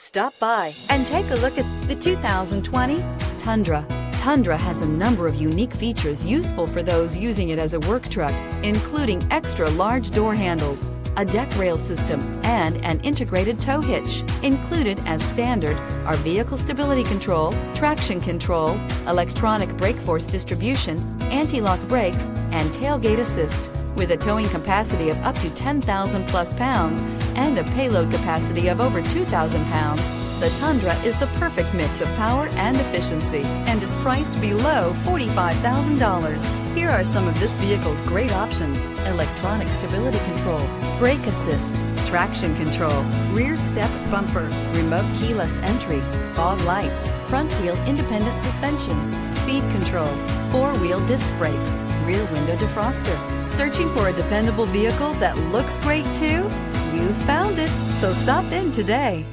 Stop by and take a look at the 2020 Tundra. Tundra has a number of unique features useful for those using it as a work truck, including extra large door handles, a deck rail system, and an integrated tow hitch. Included as standard are vehicle stability control, traction control, electronic brake force distribution, anti-lock brakes, and tailgate assist. With a towing capacity of up to 10,000 plus pounds and a payload capacity of over 2,000 pounds, the Tundra is the perfect mix of power and efficiency and is priced below $45,000. Here are some of this vehicle's great options: electronic stability control, brake assist, traction control, rear step bumper, remote keyless entry, fog lights, front wheel independent suspension, speed control, four-wheel disc brakes, rear window defroster. Searching for a dependable vehicle that looks great too? You found it, so stop in today.